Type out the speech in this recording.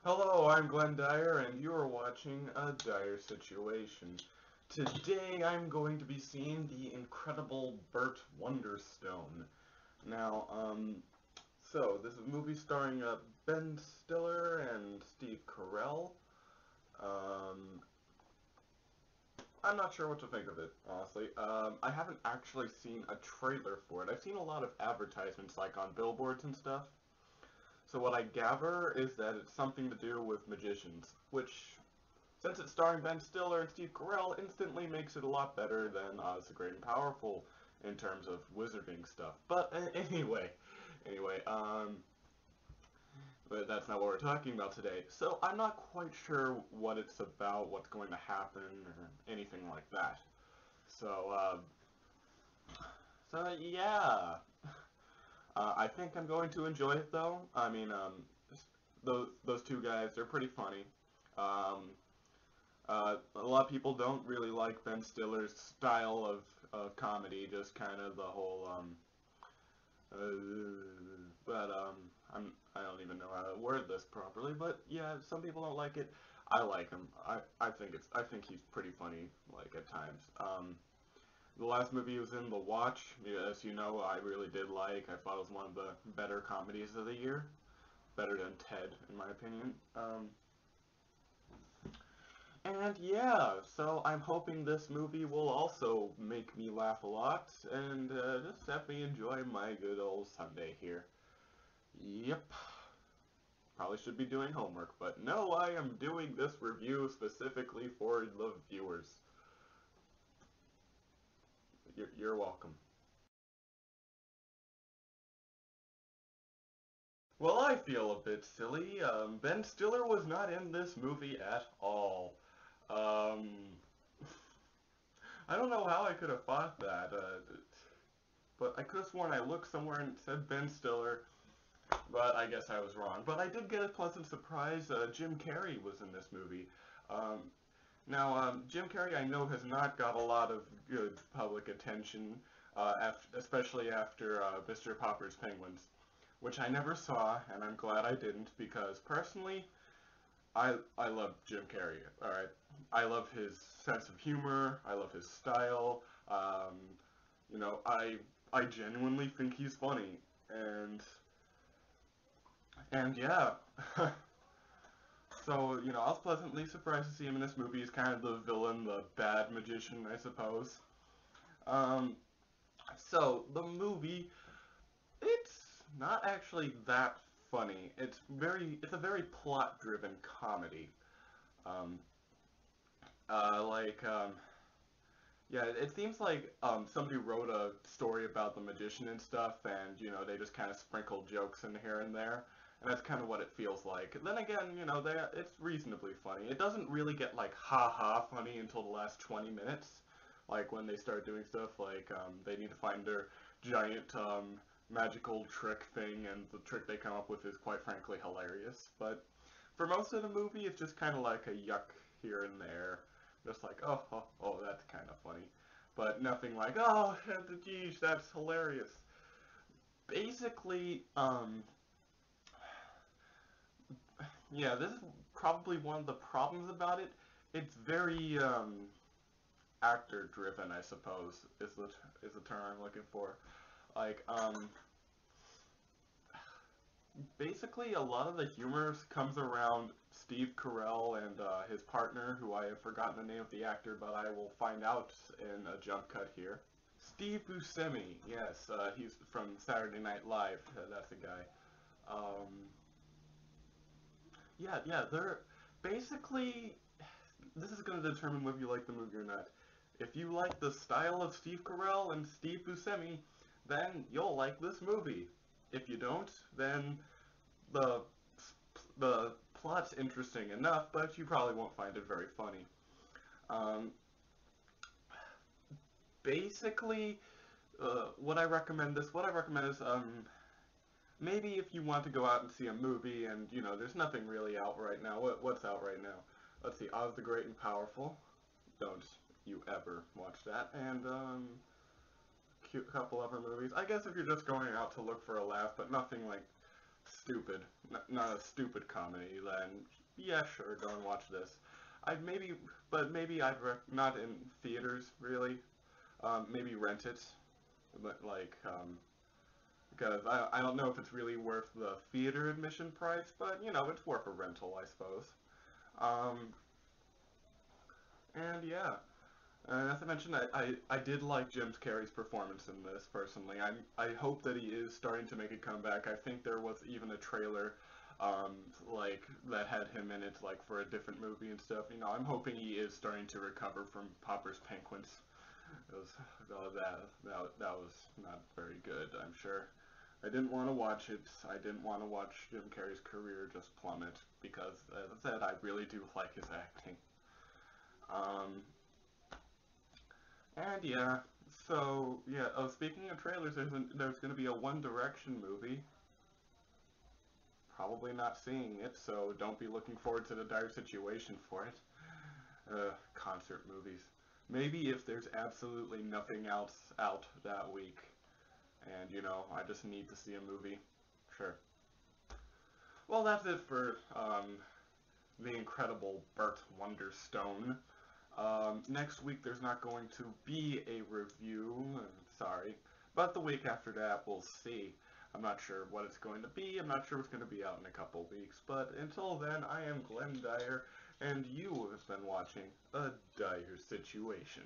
Hello, I'm Glenn Dyer, and you are watching a Dyer-Situation. Today I'm going to be seeing the incredible BURT Wonderstone. Now, this is a movie starring Ben Stiller and Steve Carell. Um, I'm not sure what to think of it, honestly. I haven't actually seen a trailer for it. I've seen a lot of advertisements, like on billboards and stuff. So what I gather is that it's something to do with magicians, which, since it's starring Ben Stiller and Steve Carell, instantly makes it a lot better than Oz the Great and Powerful in terms of wizarding stuff. But anyway, but that's not what we're talking about today. So I'm not quite sure what it's about, what's going to happen, or anything like that. So, yeah. I think I'm going to enjoy it though. I mean, those two guys, they're pretty funny. Um, a lot of people don't really like Ben Stiller's style of comedy, just kind of the whole, but, I don't even know how to word this properly, but yeah, some people don't like it. I like him. I think he's pretty funny, like, at times. The last movie he was in, The Watch, as you know, I really did like. I thought it was one of the better comedies of the year. Better than Ted, in my opinion. And yeah, so I'm hoping this movie will also make me laugh a lot and just let me enjoy my good old Sunday here. Yep, probably should be doing homework, but no, I am doing this review specifically for the viewers. You're welcome. Well, I feel a bit silly. Ben Stiller was not in this movie at all. Um, I don't know how I could have thought that. But I could have sworn I looked somewhere and it said Ben Stiller, but I guess I was wrong. But I did get a pleasant surprise. Jim Carrey was in this movie. Um, Jim Carrey I know has not got a lot of good public attention, especially after Mr. Popper's Penguins, which I never saw, and I'm glad I didn't, because personally, I love Jim Carrey. All right, I love his sense of humor. I love his style. You know, I genuinely think he's funny, and yeah. So, you know, I was pleasantly surprised to see him in this movie. He's kind of the villain, the bad magician, I suppose. Um, so the movie, it's not actually that funny. It's a very plot-driven comedy. Um, uh, like, um, Yeah, it seems like somebody wrote a story about the magician and stuff, and you know they just kind of sprinkle jokes in here and there, and that's kind of what it feels like. Then again, you know, it's reasonably funny. It doesn't really get like ha-ha funny until the last 20 minutes, like when they start doing stuff like they need to find their giant magical trick thing, and the trick they come up with is quite frankly hilarious. But for most of the movie, it's just kind of like a yuck here and there. Just like, oh, that's kind of funny. But nothing like, oh, geez, that's hilarious. Basically, yeah, this is probably one of the problems about it. It's very, actor driven, I suppose, is the term I'm looking for. Like, basically a lot of the humor comes around Steve Carell and his partner, who I have forgotten the name of the actor, but I will find out in a jump cut here. Steve Buscemi, yes, he's from Saturday Night Live. That's the guy. Um, yeah, they're basically. This is going to determine whether you like the movie or not. If you like the style of Steve Carell and Steve Buscemi, then you'll like this movie. If you don't, then the the plot's interesting enough, but you probably won't find it very funny. Um, basically, what I recommend is maybe if you want to go out and see a movie, and you know, there's nothing really out right now. What's out right now? Let's see, Oz the Great and Powerful. Don't you ever watch that? And cute couple other movies. I guess if you're just going out to look for a laugh, but nothing like stupid, not a stupid comedy, then yeah, sure, go and watch this. I'd maybe, but maybe not in theaters really. Maybe rent it, but like because I don't know if it's really worth the theater admission price, but you know it's worth a rental, I suppose. Um, and yeah, as I mentioned, I did like Jim Carrey's performance in this personally. I hope that he is starting to make a comeback. I think there was even a trailer, like that had him in it, like for a different movie and stuff. You know, I'm hoping he is starting to recover from Popper's Penguins. It was that was not very good, I'm sure. I didn't want to watch it. I didn't want to watch Jim Carrey's career just plummet because, as I said, I really do like his acting. Um, and yeah, so yeah. Oh, speaking of trailers, there's going to be a One Direction movie. Probably not seeing it, so don't be looking forward to the Dyer-Situation for it. Concert movies. Maybe if there's absolutely nothing else out that week, and you know, I just need to see a movie. Sure. Well, that's it for the incredible BURT Wonderstone. Next week there's not going to be a review, sorry, but the week after that we'll see. I'm not sure what it's going to be. I'm not sure what's going to be out in a couple weeks, but until then, I am Glenn Dyer, and you have been watching A Dire Situation.